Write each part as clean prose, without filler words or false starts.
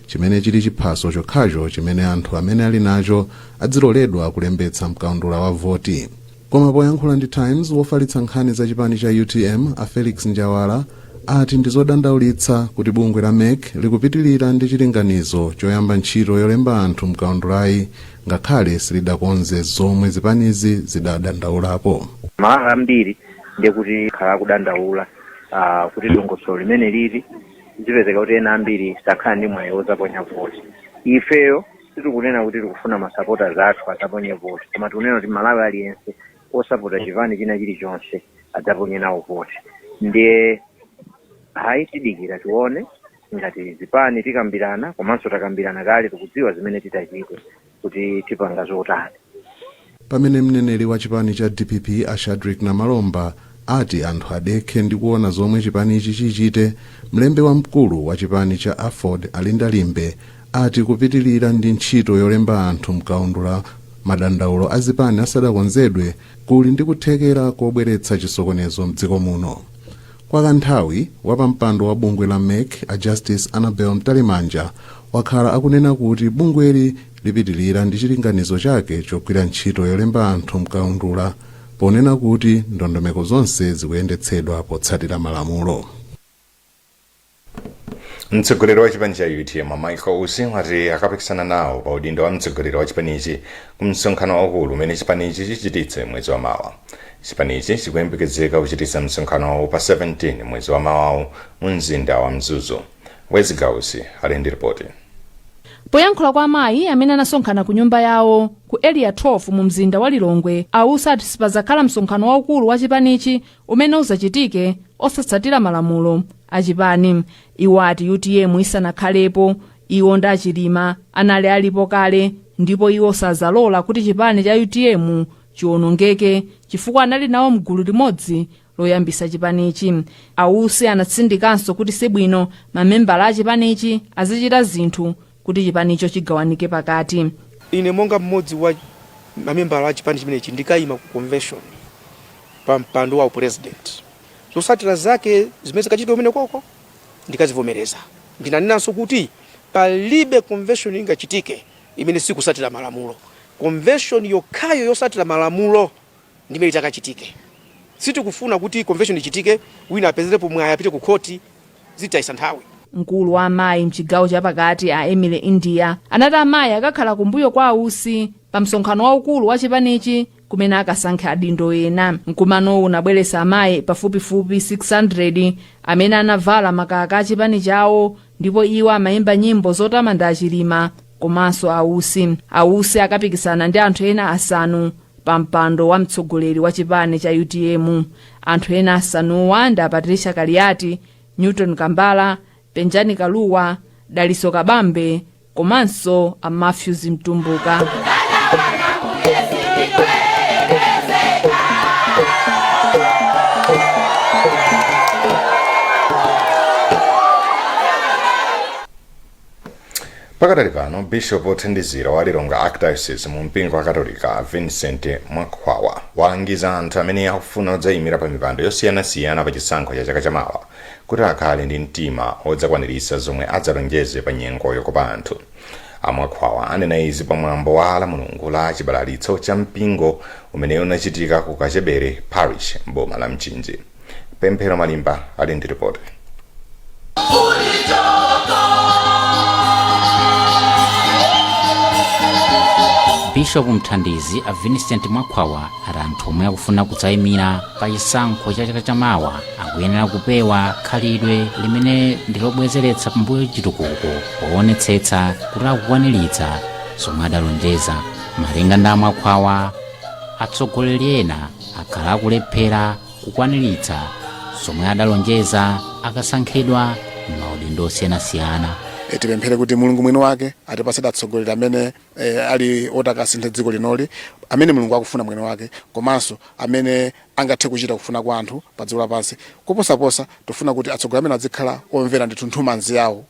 chimene chili chiphaso chokhacho chimene anthu amene ali nacho adziloledwa kulembetsa mkaundula wa voti. Koma poyankhula ndi Times, wofalitsa nkhani za chipani cha UTM a Felix Njawala ati ndizodandaulitsa kuti bungwe la MEC likupitilira ndi chilinganizo choyamba ntchito yolemba anthu mkaundulayi ngakhale silidakonze zomwe zipanizi zidadandaulapo. Mara ambiri ndiye kuti khala kudandaula kuti dongosolo limene lili zipezeka kuti ena ambiri sakhala ndi mwayi wozaponya voti. Ifeyo tikukunena kuti tikufuna masapota zathu azaponye voti, koma tikunena kuti Malawi aliyense osapota chipani china chilichonse adzaponye nawo voti. Ndiye hayi tidikira tione ngati zipani tikambirana, komanso takambirana kale tikudziwa zimene titachite kuti tipanga zotani. Pamene mneneri wa chipani cha DPP a Shadrack Namalomba ati anthu adekhe ndi kuona zomwe chipanichi chichite, mlembi wamkulu wa chipani cha Afford Alinda Limbe ati kupitilira ndi ntchito yolemba anthu mkaundula madandaulo a zipani asadakonzedwe kuli ndi kuthekera kobweretsa chisokonezo mdziko muno. Kwa kanthawi wapampando wa bungwe la MEC a Justice Annabel Mtalimanja wakhala akunena kuti bungweli lipitilira ndi chilinganizo chake chogwira ntchito yolemba anthu mkaundula, ponena kuti ndondomeko zonse zikuyendetsedwa potsatira malamulo. Mtsogoleri wa chipani cha UTM Michael Usi wati akapikisana nawo pa udindo wa mtsogoleri wa chipanichi ku msonkhano waukulu umene chipanichi chichititse mwezi wa mawa. Chipanichi chikuyembekezeka kuchititsa msonkhano wawo pa 17 mwezi wa mawawu mu mzinda wa Mzuzu. Wezigausi ali ndi ripoti. Poyankhula kwa amayi amene anasonkhana ku nyumba yawo ku area 12 mu mzinda wa Lilongwe, awusa ati sipazakhala msonkhano waukulu wa chipanichi umene uzachitike osatsatira malamulo a chipani. Iwo ati UTM isanakhalepo, iwo ndi achilima anali alipo kale, ndipo iwo sazalola kuti chipani cha UTM chiwonongeke chifukwa anali nawo mgulu limodzi loyambisa chipanichi. Awusi anatsindikanso kuti sibwino mamembala a chipanichi azichita zinthu kuti chipanicho chigawanike pakati. Ine monga mmodzi wa mamembala a chipani chimenechi ndikayima ku convention pa mpando wa president. Zosatira zake zimene zikachitidwa umene koko ndikazivomereza. Ndinanenanso kuti palibe convention ingachitike imene sikusatira malamulo. Convention yokhayo yosatira malamulo ndimene itakachitike. Sitikufuna kuti convention ichitike wina apezerepo mwayi apite ku koti zitayisa nthawi. Mkulu wa amayi mchigawo chapakati a Emily India anati amayi akakhala kumbuyo kwa awusi pa msonkhano waukulu wa chipanichi kumene akasankhe adindo ena. Mkumano unabweretsa amayi pafupifupi 600 amene anavala makaka a chipani chawo, ndipo iwo amayimba nyimbo zotamanda achilima komanso awusi. Awusi akapikisana ndi anthu ena asanu pa mpando wa mtsogoleri wa chipani cha UTM. Anthu ena asanuwa ndi Patricia Kaliati, Newton Kambala, Penjani Kaluwa, Daliso Kabambe komanso a Matthews Mtumbuka. Pakadali pano Bishop othandizira wa Lilongwe Archdiocese mu mpingo wa Katolika Vincent Mwakhwawa walangiza anthu amene akufuna kudzayimira pa mipando yosiyanasiyana pa chisankho cha chaka chamawa kuti akhale ndi mtima odzakwaniritsa zomwe adzalonjeze pa nyengo yokopa anthu. Amwakhwawa anena izi pamwambo wa la Mulungu la chibalalitso cha mpingo umene unachitika ku Kachebere Parish m'boma la Mchinji. Pemphero Malimba ali ndi ripoti. Bishop mthandizi a Vincent Mwakhwawa ati anthu omwe akufuna kudzayimira pa chisankho cha chaka chamawa akuyenera kupewa khalidwe limene ndilobwezeretsa pambuyo chitukuko poonetsetsa kuti akukwaniritsa zomwe adalonjeza. Malinga ndi Mwakhwawa, atsogoleri ena akhala akulephera kukwaniritsa zomwe adalonjeza akasankhidwa m'maudindo osiyanasiyana. Tipemphere kuti Mulungu mwini wake atipatse atsogoleri amene ali otakasintha dziko linoli, amene Mulungu akufuna mwini wake, komanso amene angathe kuchita kufuna kwa anthu pa dziko lapansi. Kuposaposa tofuna kuti atsogoleri amene adzikhala omvera ndi thunthumanzi yawo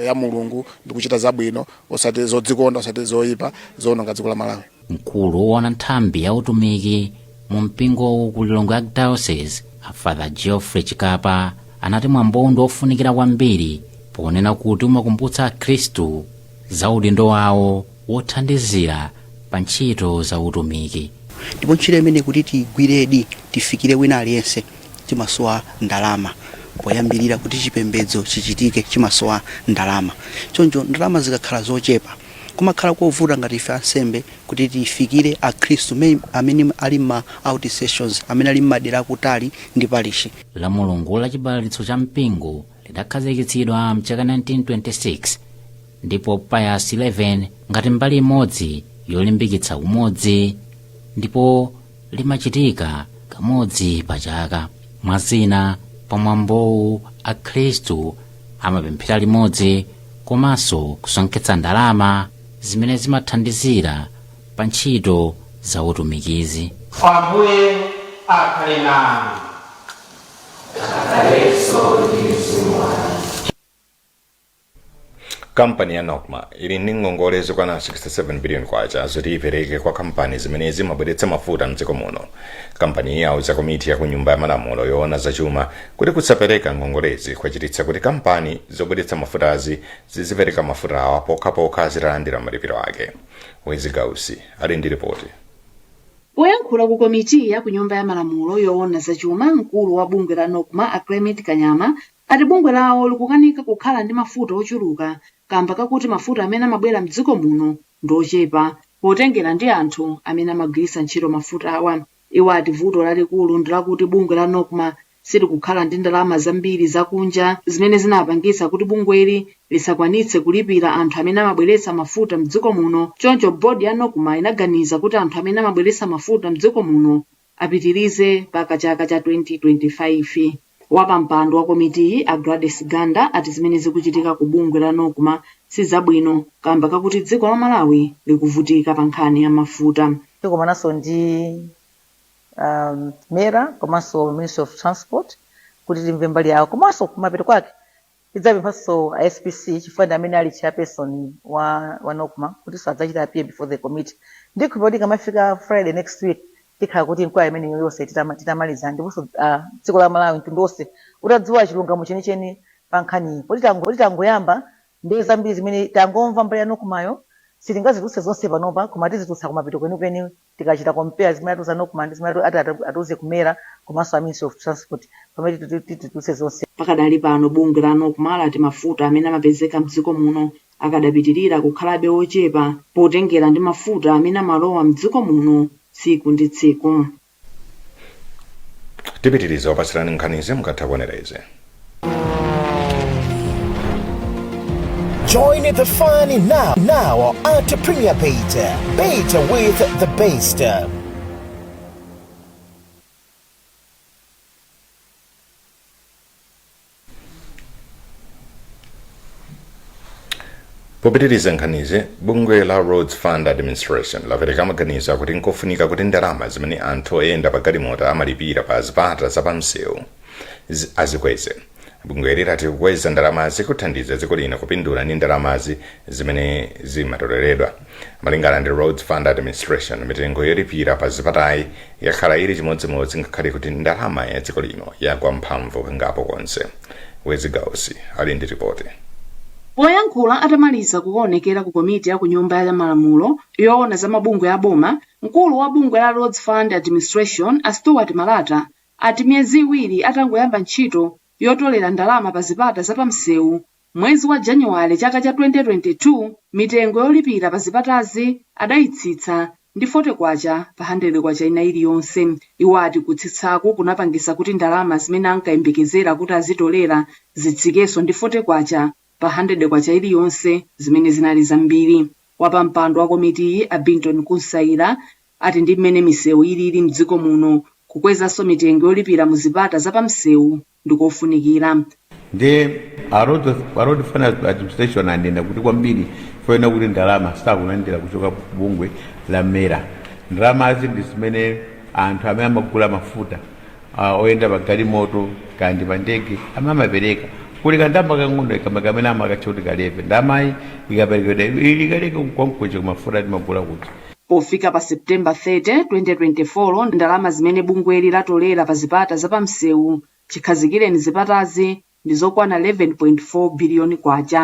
ya Mulungu ndi kuchita zabwino, osati zodzikonda, osati zoyipa, zoononga dziko la Malawi. Mkulu woona nthambi ya utumiki mu mpingo ku Lilongwe Archdiocese, Father Geoffrey Chikapa, anati mwambo ndi ofunikira kwambiri ponena kuti umakumbutsa Khristu za udindo wawo wothandizira pa ntchito za utumiki. Ndipo ntchito imene kuti tigwiredi tifikire wina aliyense timasowa ndalama. Poyambirira kuti chipembedzo chichitike chimasowa ndalama. Choncho ndalama zikakhala zochepa kumakhala kovuta ngati ife ansembe kuti tifikire akhristu amene ali ma out sessions, amene ali madera akutali ndi parish. La mulungu la chibalitso cha mpingo lidakhazikitsidwa mchaka 1926 ndipo Pius 11 ngati mbali imodzi yolimbikitsa umodzi, ndipo limachitika kamodzi pa chaka. Mwazina pamwambowu akhristu amapemphera limodzi komanso kusonkhetsa ndalama zimene zimathandizira pa ntchito za utumikizi. Ambuye akhale nanu. Kampani ya Nokma ili ndi ngongole zokwana 67 billion kwacha zoti ipereke kwa kampani zimene zimabweretsa mafuta mdziko muno. Kampani yauza komiti ya kunyumba ya malamulo yoona zachuma kuti kusapereka ngongolezi kwachititsa kuti kampani zobweretsa mafutazi zizipereka mafuta awa pokhapokha zitalandira malipiro ake. Wezi Gausi ali ndi ripoti. Poyankhula ku komiti ya kunyumba ya malamulo yoona zachuma, mkulu wa bungwe la Nokma Clement Kanyama ati bungwe lawo likukanika kukhala ndi mafuta ochuluka kamba kakuti mafuta amene amabwera mdziko muno ndochepa potengera ndi anthu amene amagwiritsa ntchito mafuta awa. Iwo ati vuto lalikulu ndilakuti bungwe la Nokma silikukhala ndi ndalama zambiri zakunja zimene zinapangitsa kuti bungweli lisakwanitse kulipira anthu amene amabweretsa mafuta mdziko muno. Choncho bodi ya Nokma inaganiza kuti anthu amene amabweretsa mafuta mdziko muno apitirize mpaka chaka cha 2025. Wapampando wa komiti Agradis Ganda ati zimene zikuchitika ku bungwe la Nokma sizabwino kamba kakuti dziko la Malawi likuvutika pa nkhani ya mafuta. Tikomananso ndi mera komanso Ministry of Transport kuti timve mbali yawo, komanso kumapeto kwake tidzapemphanso SPC chifukwa amene ali chairperson wa Nokma kuti sadzachita appear before the committee. Ndikhulupirira kuti kamafika Friday next week tikhala kuti inquiry imene yonse titamaliza ndiponso dziko la Malawi mtundu wonse utadziwa chilungamo chenicheni pa nkhani poti tangoyamba ndi zambiri zimene tangomva mbali ya Nokmayo sitingazitulutse zonse panopa koma tizitulutsa kumapeto kwenikweni tikachita compare zimene atuza Nokma ndi zimene atuze kumera komanso a Ministry of Transport pamene titulutse zonse. Pakadali pano bungwe la Nokma lati mafuta amene amapezeka mdziko muno akadapitirira kukhalabe ochepa potengera ndi mafuta amene amalowa mdziko muno tsiku ndi tsiku. Tipitiriza wapasirani nkhanizi mukatha kuonereze. Join the fun now at Premier Beta with the best. Popitiriza nkhanizi, bungwe la Roads Fund Administration lapereka maganizo akuti nkofunika kuti ndalama zimene anthu oyenda pa galimoto amalipira pa zipata zapamsewu azikweze. Bungweli lati kukweza ndalamazi kuthandiza dziko lino kupindula ndi ndalamazi zimene zimatoleredwa. Malingana ndi Roads Fund Administration, mitengo yolipira pa zipatayi yakhala ili chimodzimodzi ngakhale kuti ndalama ya dziko lino yagwa mphamvu kangapo konse. Wezi Gausi ali ndi ripoti. Poyankhula atamaliza kuonekera ku komiti ya kunyumba ya malamulo yoona za mabungwe ya boma, mkulu wa bungwe la Roads Fund Administration Stuart Malata ati miyezi iwiri atangoyamba ntchito yotolera ndalama pa zipata zapamsewu mwezi wa Januwale chaka cha 2022 mitengo yolipira pa zipatazi adayitsitsa ndi 40 kwacha pa 100 kwacha ina iliyonse. Iwo ati kutsitsaku kunapangisa kuti ndalama zimene ankayembekezera kuti azitolera zitsikenso ndi 40 kwacha pa 100 kwacha iliyonse zimene zinali zambiri. Wapampando wa komiti Abington Kunsaira ati ndi mmene misewu ilili mdziko muno kukwezanso mitengo yolipira mu zipata zapamsewu ndikofunikira. Ndi Road Fund Administration anena kuti kwambiri foyena kuti ndalama sakulandira kuchoka bungwe la mera. Ndalamazi ndi zimene anthu amene amagula mafuta oyenda pa galimoto kandi pa ndege amapereka kuli kandamba kang'ono kamene amakachoti kaleve ndamayi ikaperekedwa ikaleke kukonkocha kumafuta timagula kuti. Pofika pa September 30, 2024 ndalama zimene bungweli latolera pa zipata zapamsewu chikhazikireni zipatazi ndi zokwana 11.4 biliyoni kwacha.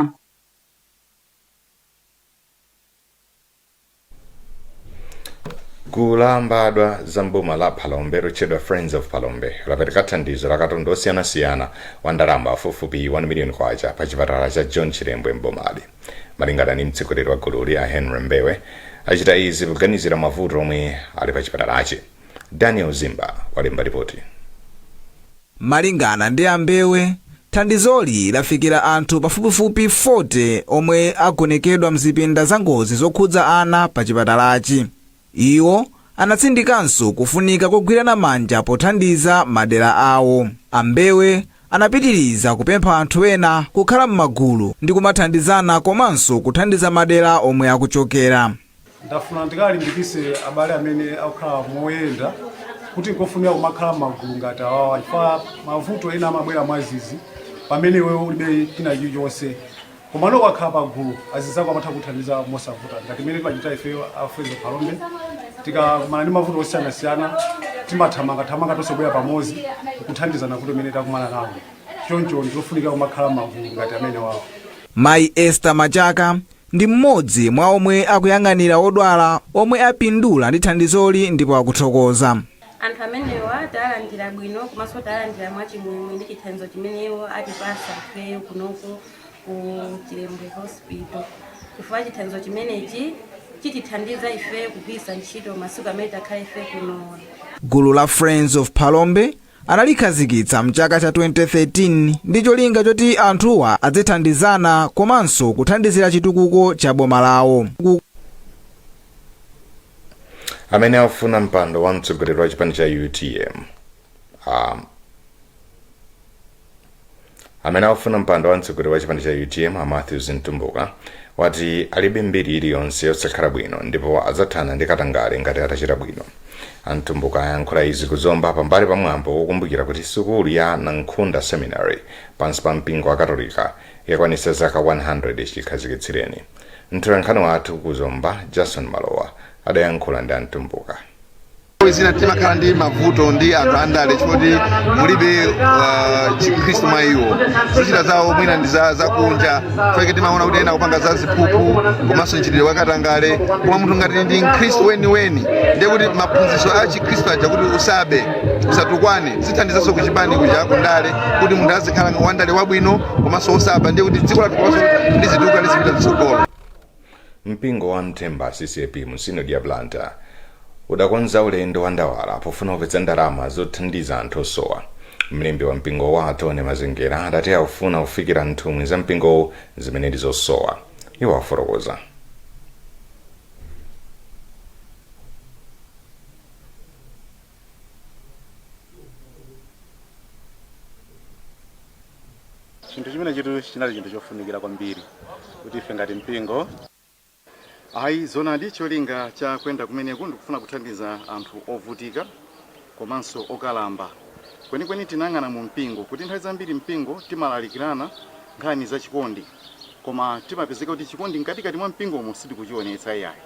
kulambadwa za mboma la Phalombe lochedwa Friends of Phalombe lapereka thandizo la katundu osiyanasiyana wa ndalama pafupifupi 1 miliyoni kwacha pa chipatala cha John Chilembwe mbomali. Malingana ndi mtsogoleri wa gululi a Henry Mbewe, achita izi kuganizira mavuto omwe ali pa chipatalachi. Daniel Zimba walemba ripoti. Malingana ndi Mbewe, thandizoli lafikira anthu pafupifupi 40 omwe agonekedwa mzipinda za ngozi zokhudza ana pa chipatalachi. Iwo anatsindikanso kufunika kugwirana manja pothandiza madera awo. Mbewe anapitiriza kupempha anthu ena kukhala m'magulu ndi kumathandizana komanso kuthandiza madera omwe akuchokera. Ndafuna ndikalimbikitse abale amene akukhala moyenda kuti ngofunika kumakhala m'magulu ngati awawa chifukwa mavuto ena amabwera mwazizi pamene iwe ulibe china chilichonse. Koma ukakhala pagulu azizako amatha kuthandiza mosavuta ngati imene timachita ife a Friends of Phalombe. Tikakumana ndi mavuto osiyanasiyana timathamanga tonse kubwera pamodzi kuthandizana kuti imene takumana nawo. Choncho ndikufunika kumakhala m'magulu ngati amene wawo. Mayi Esther Machaka ndi mmodzi mwa omwe akuyang'anira odwala omwe apindula ndi thandizoli ndipo akuthokoza. Anthu amenewa talandira bwino komanso talandira mwachimwemwe ndi chithandizo chimenewo atipasa ifeyo kunoku ku Chilembwe Hospital. Chifukwa chithandizo chimenechi chitithandiza ife kugwiritsa ntchito masiku amene takhala ife kuno. Gulu la Friends of Phalombe analikhazikitsa mchaka cha 2013 ndi cholinga choti anthuwa adzithandizana komanso kuthandizira chitukuko cha boma lawo. Amene afuna mpando wa mtsogoleri wa chipani cha UTM amene afuna mpando wa mtsogoleri wa chipani cha UTM Matthews Ntumbuka wati alibe mbiri iliyonse yosakhala bwino ndipo adzathana ndi katangale ngati atachita bwino. Ntumbuka ayankhula izi kuzomba pambali pa mwambo wokumbukira kuti sukulu ya Nkhunda Seminary pansi pa mpingo wa Katolika yakwanitsa zaka 100 chikhazikitsireni. Mtolankhani wathu kuzomba Jason Malowa adayankhula ndi Ntumbuka. Zina timakhala ndi mavuto ndi anthu andale chifukwa mulibe Chikhristu mwa iwo. Zochita zawo mwina ndi zakunja chifukwa timaona kuti ena kupanga za ziphuphu komanso mchitidwe wa katangale. Koma munthu ngati ndi Mkhristu weniweni ndiye kuti maphunzitso a Chikhristu aja kuti usabe usatukwane zithandizanso kuchipani kuja kundale kuti munthu azikhala wandale wabwino komanso osaba ndiye kuti dziko lathu komanso lizituka lizipita zitsogolo. Mpingo wa Mthemba CCP mu Synod ya Blantyre udakonza ulendo wa ndawala pofuna kupeza ndalama zothandiza anthu osowa. Mlembi wa mpingo wa Tone Mazengera adati akufuna kufikira nthumwi za mpingo zimene ndi zosowa. Iwo afotokoza. Chinthu chimene chinali chinthu chofunikira kwambiri kuti ife ngati mpingo zonadi cholinga cha kwenda kumeneko ndikufuna kuthandiza anthu ovutika komanso okalamba. Kwenikweni tinang'ana mu mpingo kuti nthawi zambiri mpingo timalalikirana nkhani za chikondi koma timapezeka kuti chikondi mkatikati mwa mpingomo sitikuchionetsa iyayi.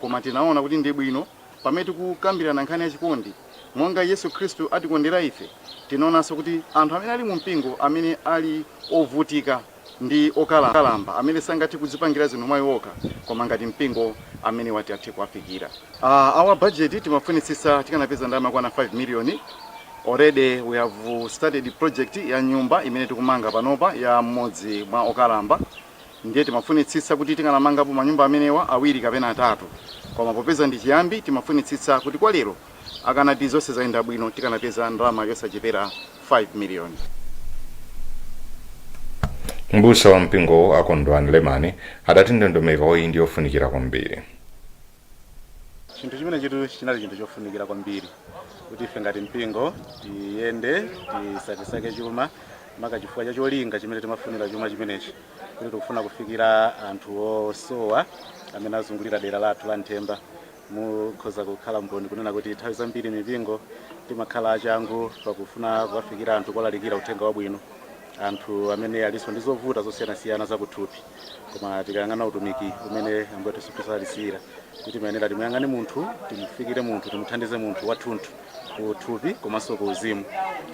Koma tinaona kuti ndi bwino pamene tikukambirana nkhani ya chikondi monga Yesu Khristu atikondera ife tinaonanso kuti anthu amene ali mu mpingo amene ali ovutika ndi okalamba amene sangathe kudzipangira zinthu mwa iwo okha koma ngati mpingo amene wati athe kuwafikira. Our budget timafunitsitsa tikanapeza ndalama kwana 5 million. Already we have started project ya nyumba imene tikumanga panopa ya mmodzi mwa okalamba. Ndiye timafunitsitsa kuti tikanamangapo manyumba amenewa awiri kapena atatu. Koma popeza ndi chiyambi timafunitsitsa kuti kwa lero akanati zonse zayenda bwino tikanapeza ndalama yosachepera 5 million. Mbusa wa mpingo akondwani Lemani adati ndondomeko iyi ndi yofunikira kwambiri. Chinthu chimene chinali chinthu chofunikira kwambiri kuti ife ngati mpingo tiyende tisakesake chuma maka chifukwa cha cholinga chimene timafunira chuma chimenechi kuti tikufuna kufikira anthu osowa amene azungulira dera lathu la Nthemba. Mukhoza kukhala mboni kunena kuti nthawi zambiri mipingo timakhala achangu pakufuna kuwafikira anthu kolalikira uthenga wabwino anthu amene aliso ndi zovuta zosiyanasiyana zakuthupi, koma tikayang'ana utumiki umene Ambuye Yesu Khristu alisiyira kuti mayenera timuyang'ane munthu, timufikire munthu, timuthandize munthu wathunthu kuthupi komanso ku uzimu.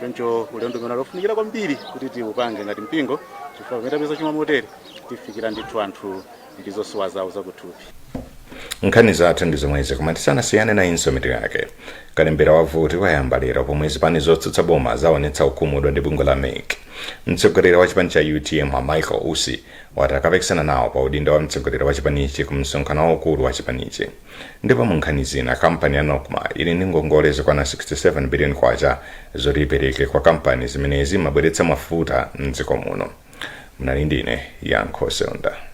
Choncho ulendo umene ufunikira kwambiri kuti tiupange ngati mpingo, chifukwa pamene tapeza chuma motere tifikira ndithu anthu ndi zosowa zawo zakuthupi. Nkhani zathu ndi zomwezi, koma tisanasiyane na inso yake. Kalembera wavuti wayamba lero pomwe zipani zotsutsa boma zaonetsa ukhumudwa ndi bungwe la MEC. Mtsogoleri wa chipani cha UTM wa Michael Usi wati akapikisana nawo pa udindo wa mtsogoleri wa chipanichi ku msonkhano waukulu wa chipanichi. Ndipo mu nkhani zina, kampani ya Nokma ili ndi ngongole zokwana 67 billion kwacha zoti ipereke kwa kampani zimene zimabweretsa mafuta m'dziko muno. Mnali ndine Yankho Seunda.